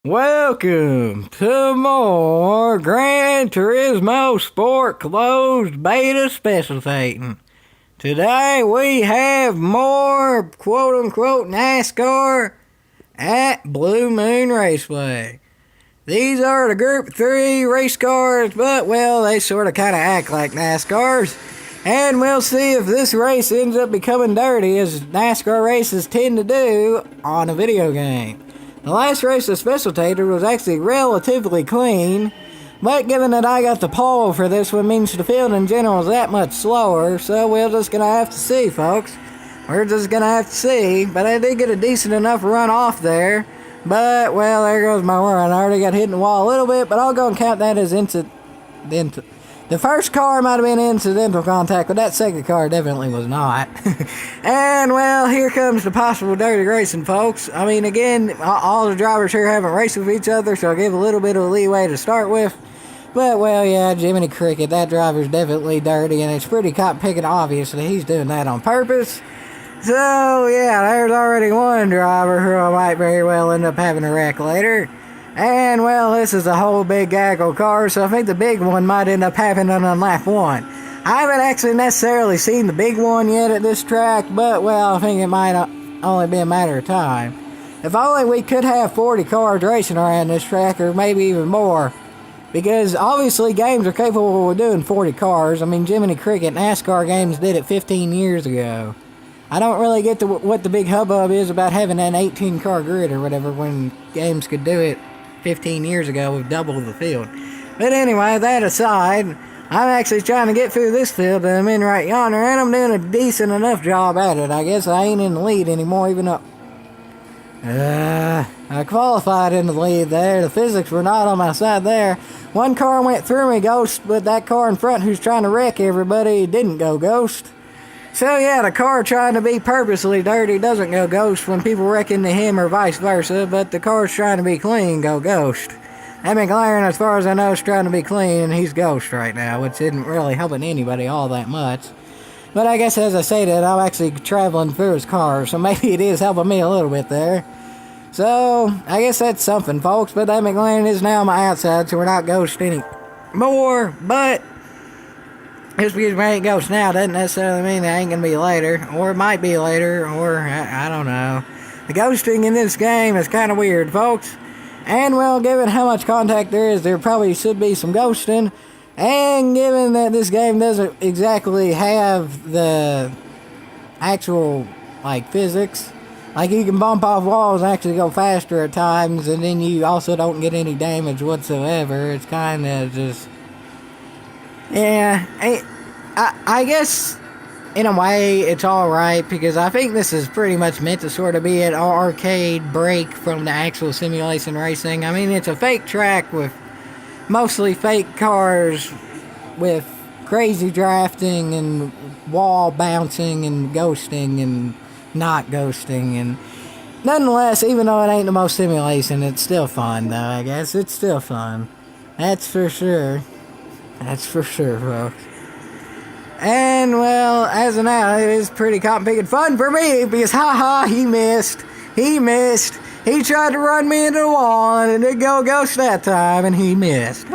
Welcome to more Gran Turismo Sport Closed Beta Specialtatin. Today we have more quote-unquote NASCAR at Blue Moon Raceway. These are the Group 3 race cars, but well, they sort of kind of act like NASCARs. And we'll see if this race ends up becoming dirty, as NASCAR races tend to do on a video game. The last race of Specialtatin was actually relatively clean, but given that I got the pole for this one means the field in general is that much slower, so we're just going to have to see, folks. We're just going to have to see, but I did get a decent enough run off there, but, well, there goes my run. I already got hit in the wall a little bit, but I'll go and count that as incidental. The first car might have been incidental contact, but that second car definitely was not. And, well, here comes the possible dirty racing, folks. I mean, again, all the drivers here haven't raced with each other, so I'll give a little bit of leeway to start with. But, well, yeah, Jiminy Cricket, that driver's definitely dirty, and it's pretty cop-picking obvious that he's doing that on purpose. So, yeah, there's already one driver who might very well end up having a wreck later. And, well, this is a whole big gaggle car, so I think the big one might end up happening on lap 1. I haven't actually necessarily seen the big one yet at this track, but, well, I think it might only be a matter of time. If only we could have 40 cars racing around this track, or maybe even more. Because, obviously, games are capable of doing 40 cars. I mean, Jiminy Cricket NASCAR games did it 15 years ago. I don't really get what the big hubbub is about having an 18-car grid or whatever when games could do it 15 years ago with double the field. But anyway, that aside, I'm actually trying to get through this field that I'm in right yonder, and I'm doing a decent enough job at it. I guess I ain't in the lead anymore, even though I qualified in the lead there. The physics were not on my side there. One car went through me, Ghost, but that car in front who's trying to wreck everybody didn't go Ghost. So yeah, the car trying to be purposely dirty doesn't go Ghost when people wreck into him or vice versa, but the car's trying to be clean go Ghost. And McLaren, as far as I know, is trying to be clean, and he's Ghost right now, which isn't really helping anybody all that much. But I guess as I stated, I'm actually traveling through his car, so maybe it is helping me a little bit there. So, I guess that's something, folks, but that McLaren is now on my outside, so we're not Ghost anymore, but just because we ain't Ghost now doesn't necessarily mean it ain't going to be later, or it might be later, or I don't know. The ghosting in this game is kind of weird, folks. And, well, given how much contact there is, there probably should be some ghosting. And given that this game doesn't exactly have the actual, physics, you can bump off walls and actually go faster at times, and then you also don't get any damage whatsoever. It's kind of just... Yeah, I guess in a way it's alright, because I think this is pretty much meant to sort of be an arcade break from the actual simulation racing. I mean, it's a fake track with mostly fake cars with crazy drafting and wall bouncing and ghosting and not ghosting, and nonetheless, even though it ain't the most simulation, it's still fun, though, I guess. It's still fun. That's for sure. That's for sure, folks. And, well, as of now, it is pretty cotton-picking fun for me, because, he missed. He missed. He tried to run me into the wall, and it did go Ghost that time, and he missed. And,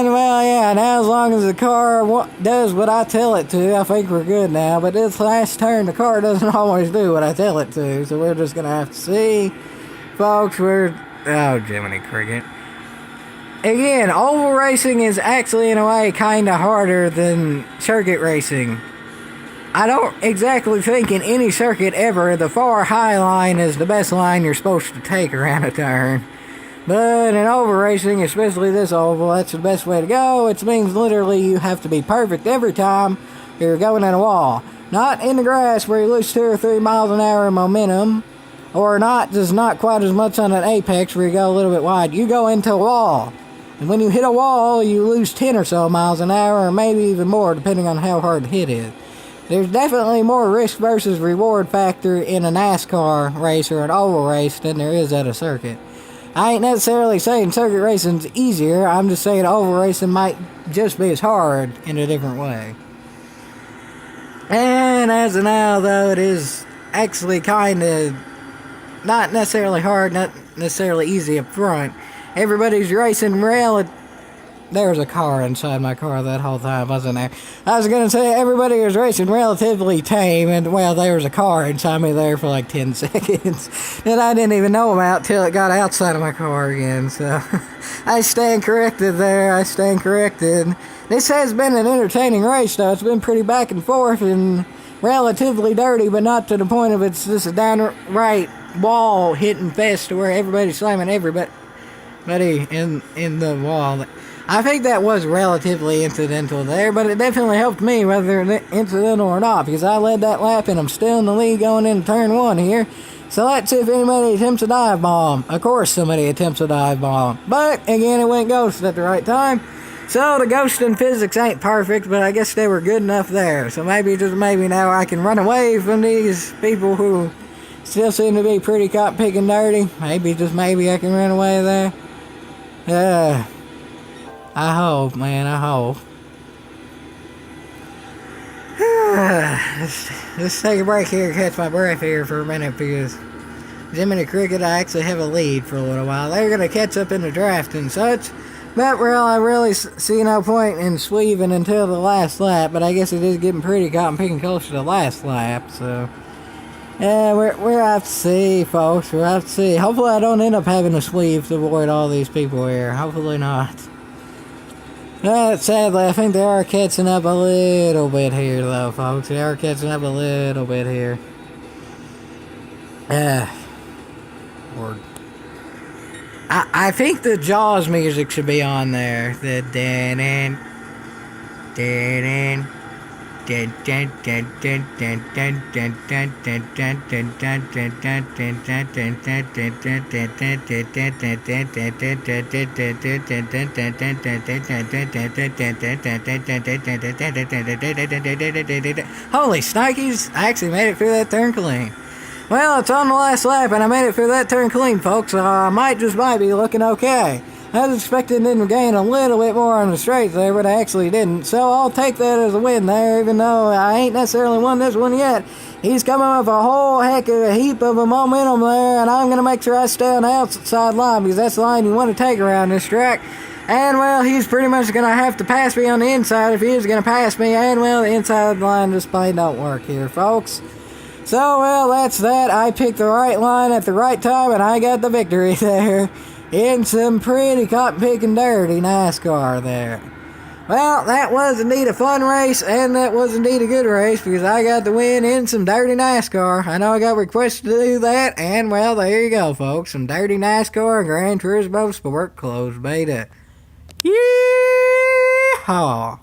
well, yeah, now as long as the car does what I tell it to, I think we're good now. But this last turn, the car doesn't always do what I tell it to, so we're just going to have to see. Folks, oh, Jiminy Cricket. Again, oval racing is actually, in a way, kind of harder than circuit racing. I don't exactly think in any circuit ever the far high line is the best line you're supposed to take around a turn. But in oval racing, especially this oval, that's the best way to go. It means literally you have to be perfect every time you're going in a wall. Not in the grass where you lose 2 or 3 miles an hour in momentum, or not quite as much on an apex where you go a little bit wide. You go into a wall. And when you hit a wall, you lose 10 or so miles an hour, or maybe even more, depending on how hard the hit is. There's definitely more risk versus reward factor in a NASCAR race or an oval race than there is at a circuit. I ain't necessarily saying circuit racing's easier, I'm just saying oval racing might just be as hard in a different way. And as of now, though, it is actually kind of not necessarily hard, not necessarily easy up front. Everybody's racing there was a car inside my car that whole time, wasn't there? I was going to say everybody was racing relatively tame, and well, there was a car inside me there for like 10 seconds that I didn't even know about till it got outside of my car again. So I stand corrected there. I stand corrected. This has been an entertaining race, though. It's been pretty back and forth and relatively dirty, but not to the point of it's just a downright wall hitting fest to where everybody's slamming everybody in the wall. I think that was relatively incidental there, but it definitely helped me, whether incidental or not, because I led that lap and I'm still in the lead going into turn 1 here. So let's see if anybody attempts a dive bomb. Of course somebody attempts a dive bomb, but again it went ghost at the right time. So the ghosting physics ain't perfect, but I guess they were good enough there. So maybe, just maybe, now I can run away from these people who still seem to be pretty caught picking dirty. Maybe, just maybe, I can run away there. I hope, man, I hope. Let's take a break here and catch my breath here for a minute, because Jiminy Cricket, I actually have a lead for a little while. They're going to catch up in the draft and such. But I really see no point in sweeping until the last lap. But I guess it is getting pretty cotton picking close to the last lap. So, yeah, we're out to see, folks. We're out to see. Hopefully I don't end up having to sweep to avoid all these people here. Hopefully not. But sadly, I think they are catching up a little bit here, though, folks. They are catching up a little bit here. Lord. I think the Jaws music should be on there. The dan dan holy snikes, I actually made it through that turn clean. Well, it's on the last lap, and I made it through that turn clean, folks, so I might be looking okay. I was expecting them to gain a little bit more on the straights there, but I actually didn't. So I'll take that as a win there, even though I ain't necessarily won this one yet. He's coming with a whole heck of a heap of a momentum there, and I'm going to make sure I stay on the outside line, because that's the line you want to take around this track. And, well, he's pretty much going to have to pass me on the inside if he is going to pass me. And, well, the inside line display don't work here, folks. So, well, that's that. I picked the right line at the right time, and I got the victory there. In some pretty cotton-picking dirty NASCAR there. Well, that was indeed a fun race, and that was indeed a good race, because I got the win in some dirty NASCAR. I know I got requested to do that, and, well, there you go, folks. Some dirty NASCAR and Gran Turismo Sport closed beta. Yeehaw!